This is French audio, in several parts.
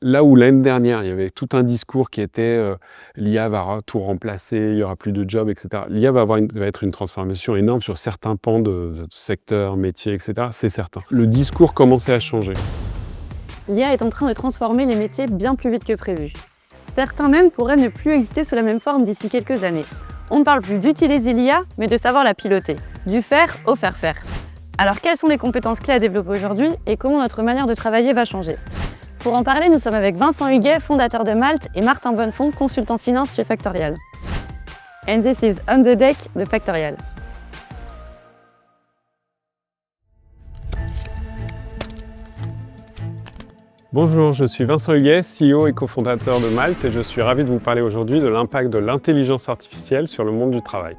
Là où l'année dernière, il y avait tout un discours qui était l'IA va tout remplacer, il n'y aura plus de jobs, etc. L'IA va être une transformation énorme sur certains pans de secteurs, métiers, etc. C'est certain. Le discours commençait à changer. L'IA est en train de transformer les métiers bien plus vite que prévu. Certains même pourraient ne plus exister sous la même forme d'ici quelques années. On ne parle plus d'utiliser l'IA, mais de savoir la piloter. Du faire au faire. Alors quelles sont les compétences clés à développer aujourd'hui et comment notre manière de travailler va changer? Pour en parler, nous sommes avec Vincent Huguet, fondateur de Malt, et Martin Bonnefond, consultant finance chez Factorial. And this is On the Deck de Factorial. Bonjour, je suis Vincent Huguet, CEO et cofondateur de Malt, et je suis ravi de vous parler aujourd'hui de l'impact de l'intelligence artificielle sur le monde du travail.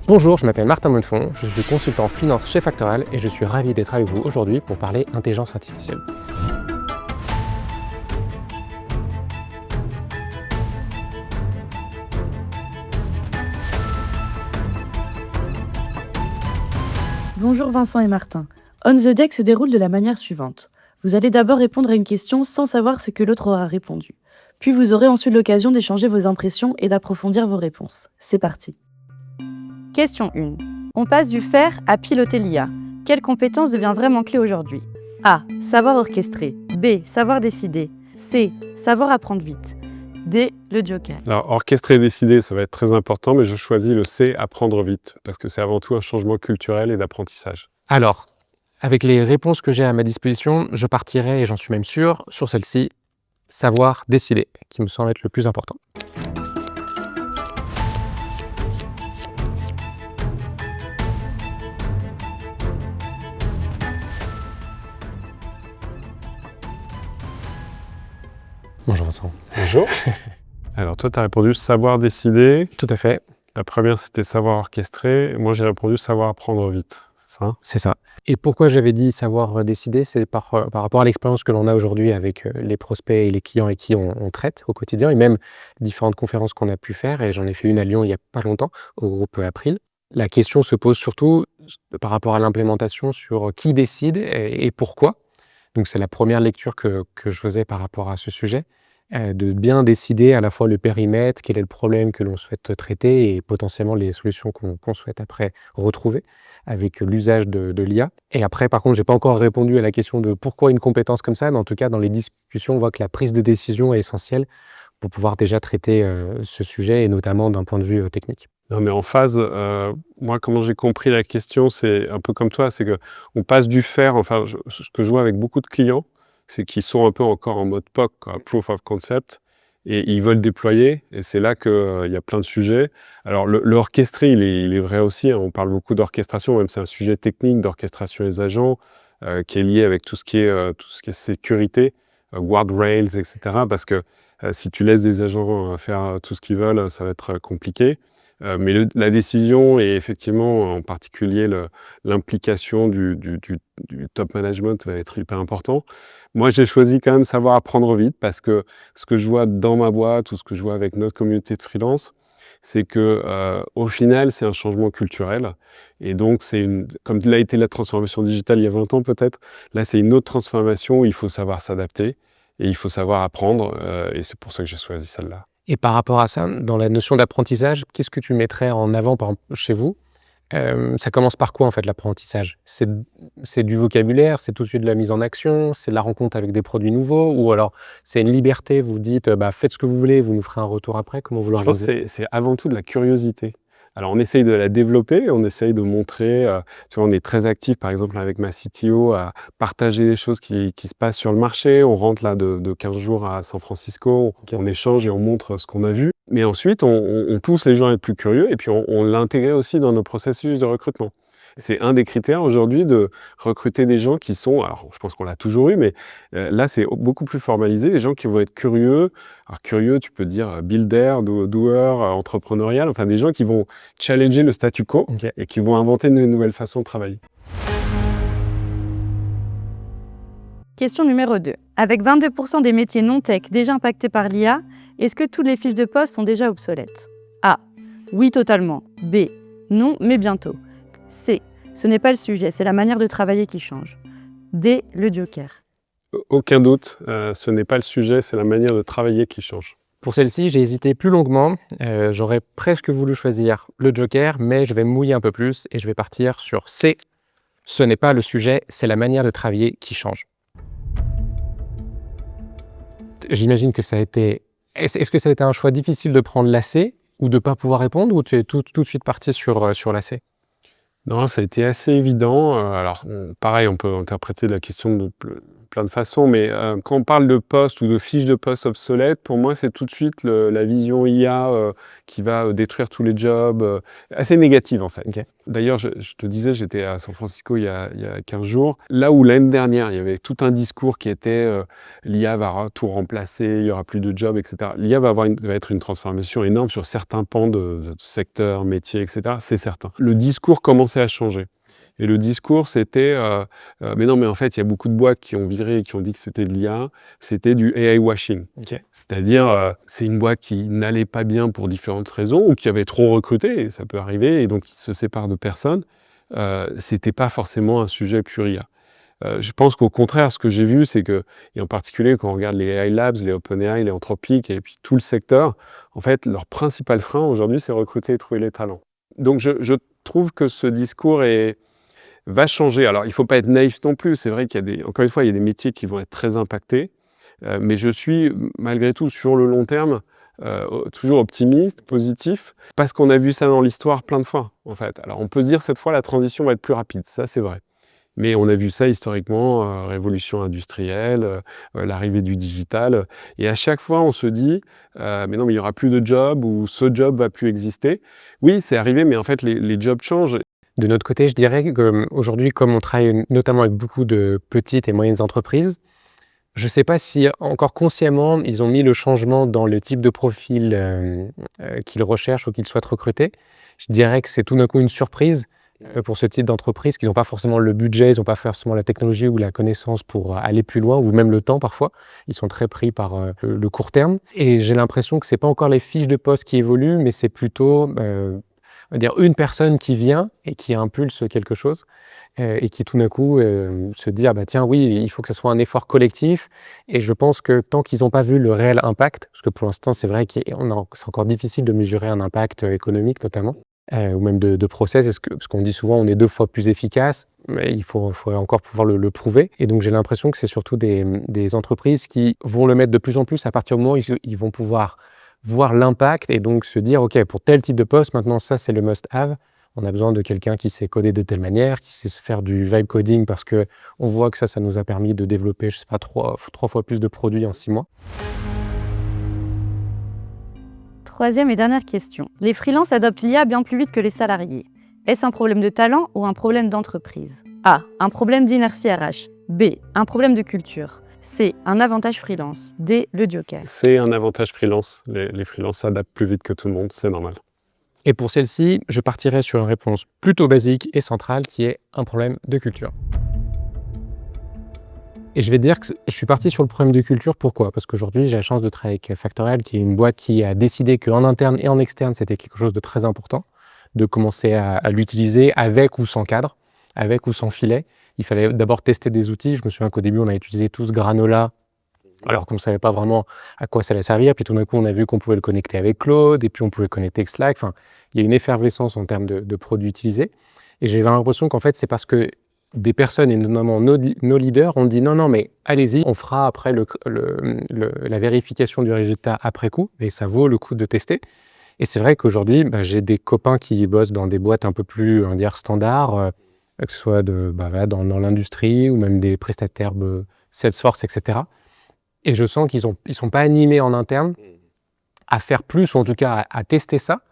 Bonjour, je m'appelle Martin Bonnefond, je suis consultant finance chez Factorial et je suis ravi d'être avec vous aujourd'hui pour parler intelligence artificielle. Bonjour Vincent et Martin. On the Deck se déroule de la manière suivante. Vous allez d'abord répondre à une question sans savoir ce que l'autre aura répondu. Puis vous aurez ensuite l'occasion d'échanger vos impressions et d'approfondir vos réponses. C'est parti. Question 1. On passe du faire à piloter l'IA. Quelle compétence devient vraiment clé aujourd'hui? A. Savoir orchestrer. B. Savoir décider. C. Savoir apprendre vite. D. Le joker. Alors, orchestrer et décider, ça va être très important, mais je choisis le C, apprendre vite, parce que c'est avant tout un changement culturel et d'apprentissage. Alors, avec les réponses que j'ai à ma disposition, je partirai, et j'en suis même sûr, sur celle-ci, savoir décider, qui me semble être le plus important. Bonjour Vincent. Bonjour. Alors toi, tu as répondu savoir décider. Tout à fait. La première, c'était savoir orchestrer. Moi, j'ai répondu savoir apprendre vite. C'est ça? C'est ça. Et pourquoi j'avais dit savoir décider, c'est par rapport à l'expérience que l'on a aujourd'hui avec les prospects et les clients avec qui on traite au quotidien, et même différentes conférences qu'on a pu faire, et j'en ai fait une à Lyon il n'y a pas longtemps, au groupe April. La question se pose surtout par rapport à l'implémentation sur qui décide et pourquoi. Donc c'est la première lecture que je faisais par rapport à ce sujet, de bien décider à la fois le périmètre, quel est le problème que l'on souhaite traiter et potentiellement les solutions qu'on souhaite après retrouver avec l'usage de l'IA. Et après, par contre, je n'ai pas encore répondu à la question de pourquoi une compétence comme ça, mais en tout cas, dans les discussions, on voit que la prise de décision est essentielle pour pouvoir déjà traiter ce sujet, et notamment d'un point de vue technique. Non, mais en phase, moi, comment j'ai compris la question, c'est un peu comme toi, c'est qu'on passe du faire, enfin, ce que je vois avec beaucoup de clients, c'est qu'ils sont un peu encore en mode POC, quoi, Proof of Concept, et ils veulent déployer, et c'est là qu'il y a plein de sujets. Alors, le orchestré, il est vrai aussi, hein, on parle beaucoup d'orchestration, même c'est un sujet technique d'orchestration des agents, qui est lié avec tout ce qui est sécurité, guardrails, etc., parce que si tu laisses des agents faire tout ce qu'ils veulent, ça va être compliqué. Mais la décision et effectivement, en particulier l'implication du top management va être hyper important. Moi, j'ai choisi quand même savoir apprendre vite parce que ce que je vois dans ma boîte ou ce que je vois avec notre communauté de freelance, c'est que au final, c'est un changement culturel. Et donc, comme l'a été la transformation digitale il y a 20 ans peut-être, là, c'est une autre transformation où il faut savoir s'adapter et il faut savoir apprendre. Et c'est pour ça que j'ai choisi celle-là. Et par rapport à ça, dans la notion d'apprentissage, qu'est-ce que tu mettrais en avant, par exemple, chez vous? Ça commence par quoi, en fait, l'apprentissage? C'est du vocabulaire, c'est tout de suite de la mise en action, c'est de la rencontre avec des produits nouveaux, ou alors c'est une liberté, vous dites, faites ce que vous voulez, vous nous ferez un retour après, comment vous Je pense l'organisez? que c'est avant tout de la curiosité. Alors, on essaye de la développer, on essaye de montrer, tu vois, on est très actif, par exemple, avec ma CTO, à partager des choses qui se passent sur le marché. On rentre là de 15 jours à San Francisco, on échange et on montre ce qu'on a vu. Mais ensuite, on pousse les gens à être plus curieux et puis on l'intègre aussi dans nos processus de recrutement. C'est un des critères aujourd'hui de recruter des gens qui sont, alors je pense qu'on l'a toujours eu, mais là c'est beaucoup plus formalisé, des gens qui vont être curieux. Alors curieux, tu peux dire builder, doer, entrepreneurial, enfin des gens qui vont challenger le statu quo et qui vont inventer de nouvelles façons de travailler. Question numéro 2. Avec 22% des métiers non-tech déjà impactés par l'IA, est-ce que toutes les fiches de poste sont déjà obsolètes? A. Oui, totalement. B. Non, mais bientôt. C. Ce n'est pas le sujet, c'est la manière de travailler qui change. D. Le joker. Aucun doute, ce n'est pas le sujet, c'est la manière de travailler qui change. Pour celle-ci, j'ai hésité plus longuement. J'aurais presque voulu choisir le joker, mais je vais me mouiller un peu plus et je vais partir sur C. Ce n'est pas le sujet, c'est la manière de travailler qui change. J'imagine que ça a été... Est-ce que ça a été un choix difficile de prendre la C ou de ne pas pouvoir répondre, ou tu es tout de suite parti sur la C? Non, ça a été assez évident. Alors, pareil, on peut interpréter la question de plein de façons, mais quand on parle de poste ou de fiche de poste obsolète, pour moi, c'est tout de suite la vision IA qui va détruire tous les jobs, assez négative en fait. Ok. D'ailleurs, je te disais, j'étais à San Francisco il y a 15 jours, là où l'année dernière, il y avait tout un discours qui était l'IA va tout remplacer, il n'y aura plus de jobs, etc. L'IA va être une transformation énorme sur certains pans de secteurs, métiers, etc. C'est certain. Le discours commençait à changer. Et le discours, c'était mais non, mais en fait, il y a beaucoup de boîtes qui ont viré et qui ont dit que c'était de l'IA. C'était du AI washing. Okay. C'est-à-dire, c'est une boîte qui n'allait pas bien pour différentes raisons ou qui avait trop recruté, et ça peut arriver, et donc ils se séparent de personnes. C'était pas forcément un sujet pur IA. Je pense qu'au contraire, ce que j'ai vu, c'est que, et en particulier quand on regarde les AI Labs, les OpenAI, les Anthropic, et puis tout le secteur, en fait, leur principal frein aujourd'hui, c'est recruter et trouver les talents. Donc je trouve que ce discours va changer. Alors, il ne faut pas être naïf non plus. C'est vrai qu'il y a encore une fois, il y a des métiers qui vont être très impactés. Mais je suis, malgré tout, sur le long terme, toujours optimiste, positif, parce qu'on a vu ça dans l'histoire plein de fois, en fait. Alors, on peut se dire, cette fois, la transition va être plus rapide. Ça, c'est vrai. Mais on a vu ça historiquement, révolution industrielle, l'arrivée du digital. Et à chaque fois, on se dit, mais non, mais il n'y aura plus de job, ou ce job va plus exister. Oui, c'est arrivé, mais en fait, les jobs changent. De notre côté, je dirais qu'aujourd'hui, comme on travaille notamment avec beaucoup de petites et moyennes entreprises, je ne sais pas si encore consciemment, ils ont mis le changement dans le type de profil qu'ils recherchent ou qu'ils souhaitent recruter. Je dirais que c'est tout d'un coup une surprise pour ce type d'entreprise, qu'ils n'ont pas forcément le budget, ils n'ont pas forcément la technologie ou la connaissance pour aller plus loin, ou même le temps parfois. Ils sont très pris par le court terme. Et j'ai l'impression que ce n'est pas encore les fiches de poste qui évoluent, mais c'est plutôt... on va dire une personne qui vient et qui impulse quelque chose et qui tout d'un coup se dit « ah bah tiens oui, il faut que ce soit un effort collectif ». Et je pense que tant qu'ils n'ont pas vu le réel impact, parce que pour l'instant c'est vrai que c'est encore difficile de mesurer un impact économique notamment, ou même de process, parce qu'on dit souvent on est 2 fois plus efficace, mais il faut encore pouvoir le prouver. Et donc j'ai l'impression que c'est surtout des entreprises qui vont le mettre de plus en plus à partir du moment où ils vont pouvoir voir l'impact et donc se dire, OK, pour tel type de poste, maintenant ça c'est le must-have. On a besoin de quelqu'un qui sait coder de telle manière, qui sait se faire du vibe coding parce qu'on voit que ça nous a permis de développer, je sais pas, 3 fois plus de produits en 6 mois. Troisième et dernière question. Les freelances adoptent l'IA bien plus vite que les salariés. Est-ce un problème de talent ou un problème d'entreprise? A. Un problème d'inertie RH. B. Un problème de culture. C. Un avantage freelance. D. Le joker. C'est un avantage freelance. Les freelances s'adaptent plus vite que tout le monde, c'est normal. Et pour celle-ci, je partirai sur une réponse plutôt basique et centrale qui est un problème de culture. Et je vais te dire que je suis parti sur le problème de culture. Pourquoi? Parce qu'aujourd'hui, j'ai la chance de travailler avec Factorial, qui est une boîte qui a décidé qu'en interne et en externe, c'était quelque chose de très important, de commencer à l'utiliser avec ou sans cadre, avec ou sans filet. Il fallait d'abord tester des outils. Je me souviens qu'au début, on a utilisé tous Granola, alors qu'on ne savait pas vraiment à quoi ça allait servir. Puis tout d'un coup, on a vu qu'on pouvait le connecter avec Claude, et puis on pouvait le connecter avec Slack. Enfin, il y a une effervescence en termes de produits utilisés. Et j'ai l'impression qu'en fait, c'est parce que des personnes, et notamment nos leaders, ont dit non, mais allez-y, on fera après la vérification du résultat après coup, et ça vaut le coup de tester. Et c'est vrai qu'aujourd'hui, j'ai des copains qui bossent dans des boîtes un peu plus, on va dire, standards, que ce soit dans l'industrie ou même des prestataires Salesforce, etc. Et je sens qu'ils sont pas animés en interne à faire plus, ou en tout cas à tester ça,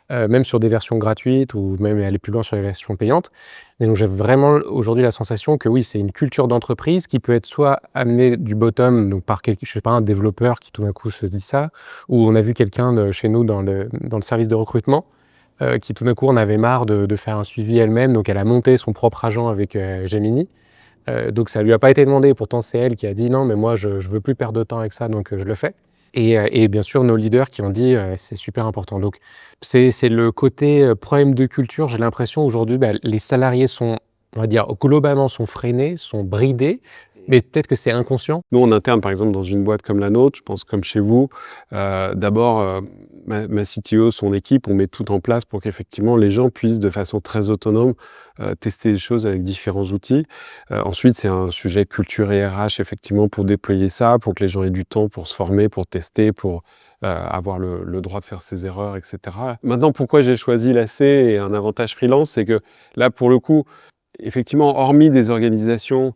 même sur des versions gratuites ou même aller plus loin sur les versions payantes. Et donc j'ai vraiment aujourd'hui la sensation que oui, c'est une culture d'entreprise qui peut être soit amenée du bottom, donc par un développeur qui tout d'un coup se dit ça, ou on a vu quelqu'un chez nous dans le service de recrutement qui tout d'un coup en avait marre de faire un suivi elle-même, donc elle a monté son propre agent avec Gemini. Donc ça lui a pas été demandé, pourtant c'est elle qui a dit non mais moi je veux plus perdre de temps avec ça, donc je le fais. Et bien sûr nos leaders qui ont dit c'est super important. Donc c'est le côté problème de culture. J'ai l'impression aujourd'hui les salariés sont, on va dire globalement sont freinés, sont bridés, Mais peut-être que c'est inconscient. Nous, en interne, par exemple, dans une boîte comme la nôtre, je pense comme chez vous, d'abord, ma CTO, son équipe, on met tout en place pour qu'effectivement les gens puissent de façon très autonome tester des choses avec différents outils. Ensuite, c'est un sujet culture et RH, effectivement, pour déployer ça, pour que les gens aient du temps pour se former, pour tester, pour avoir le droit de faire ses erreurs, etc. Maintenant, pourquoi j'ai choisi l'AC et un avantage freelance, c'est que là, pour le coup, effectivement, hormis des organisations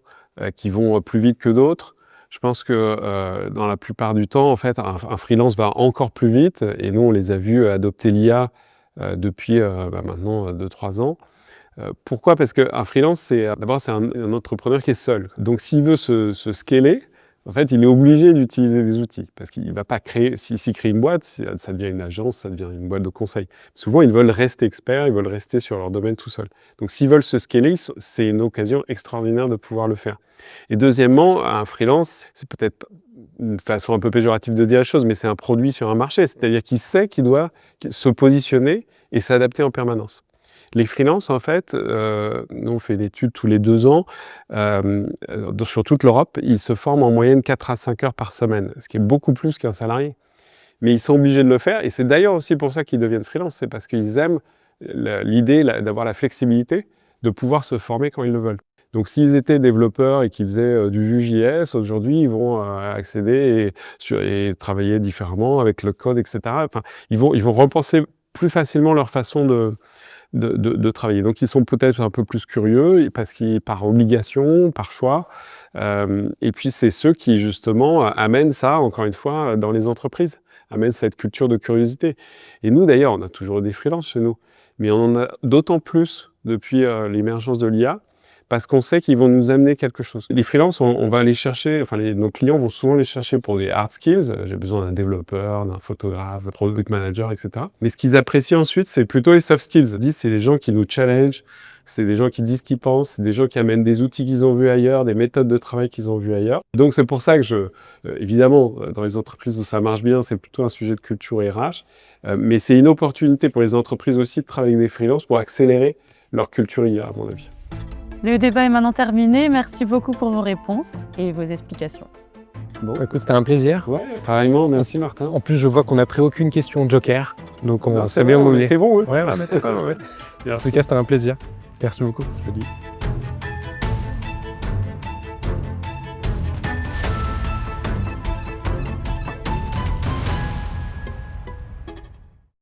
qui vont plus vite que d'autres, je pense que dans la plupart du temps, en fait, un freelance va encore plus vite. Et nous, on les a vus adopter l'IA depuis maintenant 2-3 ans. Pourquoi? Parce qu'un freelance, d'abord, c'est un entrepreneur qui est seul. Donc, s'il veut se scaler, en fait, il est obligé d'utiliser des outils. Parce qu'il ne va pas créer, s'il crée une boîte, ça devient une agence, ça devient une boîte de conseil. Souvent, ils veulent rester experts, ils veulent rester sur leur domaine tout seul. Donc, s'ils veulent se scaler, c'est une occasion extraordinaire de pouvoir le faire. Et deuxièmement, un freelance, c'est peut-être une façon un peu péjorative de dire la chose, mais c'est un produit sur un marché. C'est-à-dire qu'il sait qu'il doit se positionner et s'adapter en permanence. Les freelances, en fait, nous on fait l'étude tous les 2 ans, sur toute l'Europe, ils se forment en moyenne 4 à 5 heures par semaine, ce qui est beaucoup plus qu'un salarié. Mais ils sont obligés de le faire, et c'est d'ailleurs aussi pour ça qu'ils deviennent freelance, c'est parce qu'ils aiment l'idée d'avoir la flexibilité de pouvoir se former quand ils le veulent. Donc s'ils étaient développeurs et qu'ils faisaient du Vue.js, aujourd'hui ils vont accéder et travailler différemment avec le code, etc. Enfin, ils vont repenser plus facilement leur façon de travailler. Donc ils sont peut-être un peu plus curieux parce qu'ils par obligation, par choix. Et puis c'est ceux qui justement amènent ça, encore une fois, dans les entreprises, amènent cette culture de curiosité. Et nous d'ailleurs, on a toujours des freelances chez nous, mais on en a d'autant plus depuis l'émergence de l'IA, parce qu'on sait qu'ils vont nous amener quelque chose. Les freelances, on va les chercher, enfin nos clients vont souvent les chercher pour des hard skills. J'ai besoin d'un développeur, d'un photographe, d'un product manager, etc. Mais ce qu'ils apprécient ensuite, c'est plutôt les soft skills. Ils disent c'est les gens qui nous challenge, c'est des gens qui disent ce qu'ils pensent, c'est des gens qui amènent des outils qu'ils ont vus ailleurs, des méthodes de travail qu'ils ont vues ailleurs. Donc c'est pour ça que évidemment, dans les entreprises où ça marche bien, c'est plutôt un sujet de culture RH. Mais c'est une opportunité pour les entreprises aussi de travailler avec des freelances pour accélérer leur culture IA, à mon avis. Le débat est maintenant terminé. Merci beaucoup pour vos réponses et vos explications. Bon, écoute, c'était un plaisir. Ouais, pareillement, merci Martin. En plus, je vois qu'on n'a pris aucune question joker, donc on Non, s'est bien on mené. était bon, Ouais, ouais, en tout cas, c'était un plaisir. Merci beaucoup. Salut.